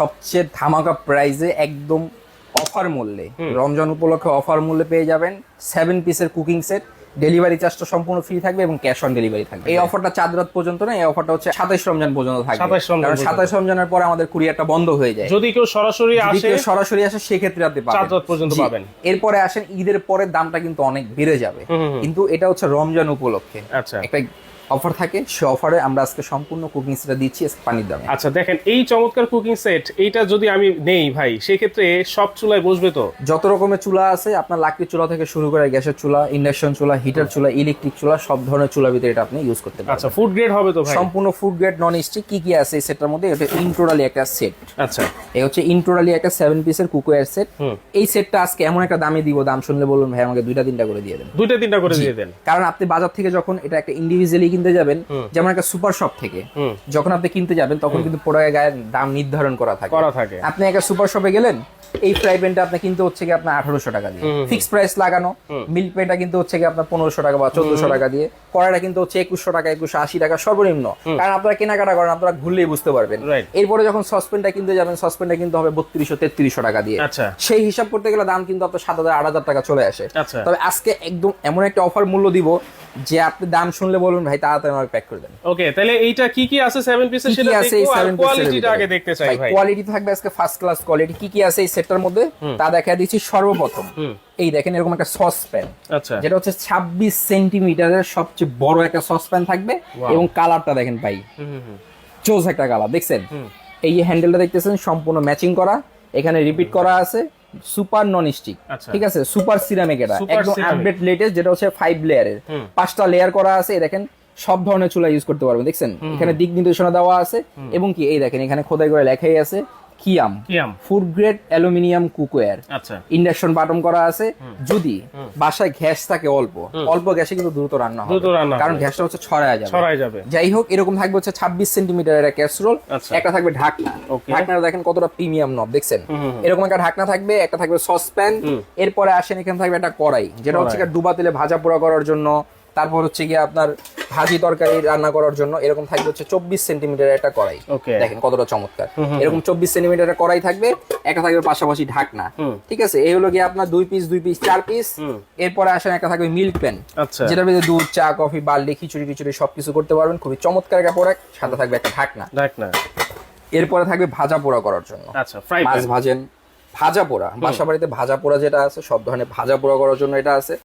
সবচেয়ে ধামাকা প্রাইসে একদম অফার মূল্যে, রমজান উপলক্ষে অফার মূল্যে পেয়ে যাবেন 7 পিসের কুকিং সেট। ডেলিভারি চার্জটা সম্পূর্ণ ফ্রি থাকবে এবং ক্যাশ অন ডেলিভারি থাকবে। এই অফারটা চাঁদ রাত পর্যন্ত না, এই অফারটা হচ্ছে 27 রমজান পর্যন্ত থাকবে। 27 রমজানের পরে আমাদের কুরিয়ারটা বন্ধ হয়ে যায়। যদি কেউ সরাসরি আসে সেক্ষেত্রে আপনি পাবেন, চাঁদ রাত পর্যন্ত পাবেন। এরপরে আসেন ঈদের পরে দামটা কিন্তু অনেক বেড়ে যাবে, কিন্তু এটা হচ্ছে রমজান উপলক্ষে আচ্ছা একটা অফার থাকে। সে অফারে আমরা আজকে সম্পূর্ণ কুকিং সেটটা দিচ্ছি পানির দামে। আচ্ছা দেখেন, এই চমৎকার কুকিং সেট এইটা যদি আমি নেই ভাই, সেই ক্ষেত্রে সব চুলায় বসবে তো? যত রকমের চুলা আছে, আপনার লাকড়ির চুলা থেকে শুরু করে গ্যাসের চুলা, ইন্ডাকশন চুলা, হিটার চুলা, ইলেকট্রিক চুলা, সব ধরনের চুলার ভিতরে এটা আপনি ইউজ করতে পারবেন। আচ্ছা, ফুড গ্রেড হবে তো ভাই? সম্পূর্ণ ফুড গ্রেড নন স্টিক। কি কি আছে এই সেটটার মধ্যে? এটা ইনটোটালি একটা সেট। আচ্ছা, এই হচ্ছে ইনটোটালি একটা 7 পিসের কুকওয়্যার সেট। এই সেটটা আজকে এমন একটা দামে দিব, দাম শুনলে বলুন ভাই আমাকে 2-3টা করে দিয়ে দেন। 2-3টা করে দিয়ে দেন। কারণ আপনি বাজার থেকে যখন এটা একটা ইন্ডিভিজুয়ালি কিনতে যাবেন, যেমন একটা সুপার শপ থেকে যখন আপনি কিনতে যাবেন, তখন কিন্তু প্রোডাক্টের গায়ে দাম নির্ধারণ করা থাকে। আপনি একটা সুপার শপে গেলেন, এই ফ্রাই প্যানটা আপনি কিনতে হচ্ছে কি আপনার 1800 টাকা দিয়ে, ফিক্স প্রাইস লাগানো। মিল্ক প্যানটা কিন্তু হচ্ছে কি আপনার 1500 টাকা বা 1400 টাকা দিয়ে। কড়াইটা কিন্তু হচ্ছে 2100 টাকা, 2180 টাকা সর্বনিম্ন। কারণ আপনারা কেনাকাটা করেন, আপনারা ঘুরলেই বুঝতে পারবেন। এরপরে যখন সসপ্যানটা কিনতে যাবেন, সসপ্যানটা কিন্তু হবে 3200-3300 টাকা দিয়ে। সেই হিসাব করতে গেলে দাম কিন্তু আপনার 7000-8000 টাকা চলে আসে। তবে আজকে একদম এমন একটা অফার মূল্য দিব যে আপনি দাম শুনলে বলুন ভাই তাড়াতাড়ি আমাকে প্যাক করে দেন। ওকে, তাহলে এইটা কি কি আছে 7 পিসের সেটা দেখো, আর কোয়ালিটিটা আগে দেখতে চাই ভাই। কোয়ালিটি থাকবে আজকে ফার্স্ট ক্লাস কোয়ালিটি। কি কি আছে এই সেটটার মধ্যে তা দেখা দিচ্ছি। সর্বপ্রথম এই দেখেন এরকম একটা সসপ্যান, যেটা হচ্ছে 26 সেন্টিমিটারের সবচেয়ে বড় একটা সসপ্যান থাকবে। এবং কালারটা দেখেন ভাই, চোজ একটা কালার দেখছেন। এই যে হ্যান্ডেলটা দেখতেছেন সম্পূর্ণ ম্যাচিং করা, এখানে রিপিট করা আছে। সুপার নন স্টিক, ঠিক আছে, সুপার সিরামিক, এটা একদম আপডেট লেটেস্ট, যেটা হচ্ছে 5 লেয়ারের, 5টা লেয়ার করা আছে। এই দেখেন সব ধরনের চুলা ইউজ করতে পারবেন। দেখছেন এখানে দিক নির্দেশনা দেওয়া আছে, এবং কি এই দেখেন এখানে খোদাই করে লেখাই আছে কিয়াম food grade aluminium cookware. Induction button করা আছে। যদি বাসায় গ্যাস থাকে অল্প গ্যাসে কিন্তু দ্রুত রান্না হবে, কারণ গ্যাসটা হচ্ছে ছড়ায় যাবে। যাই হোক, এরকম থাকবে হচ্ছে 26 সেন্টিমিটারের একটা ক্যাসরোল। একটা থাকবে ঢাকনা, ঢাকনাটা দেখেন কতটা প্রিমিয়াম নব, দেখছেন এরকম একটা ঢাকনা থাকবে। একটা থাকবে সসপ্যান। এরপরে আসেন এখানে থাকবে একটা কড়াই, যেটা হচ্ছে ডুবা তেলে ভাজা পোড়া করার জন্য। তারপর হচ্ছে গিয়ে আপনার ভাজি তরকারি রান্না করার জন্য এরকম থাকবে হচ্ছে 24 সেন্টিমিটারের একটা কড়াই। দেখেন কতটা চমৎকার, এরকম 24 সেন্টিমিটারের কড়াই থাকবে। একটা থাকবে পাশাপাশি ঢাকনা, ঠিক আছে। এই হলো গিয়ে আপনার 2 পিস 4 পিস। এরপরে আসেন একটা থাকবে মিল্ক প্যান, যেটার ভিতরে দুধ, চা, কফি, বার্লি, খিচুড়ি সবকিছু করতে পারবেন। খুবই চমৎকার একটা প্রোডাক্ট। সাথে থাকবে একটা ঢাকনা। এরপরে থাকবে ভাজা পোড়া করার জন্য, মাছ ভাজেন, ভাজা পোড়া, বাসা বাড়িতে ভাজা পোড়া যেটা আছে, সব ধরনের ভাজা পোড়া করার জন্য এটা আছে।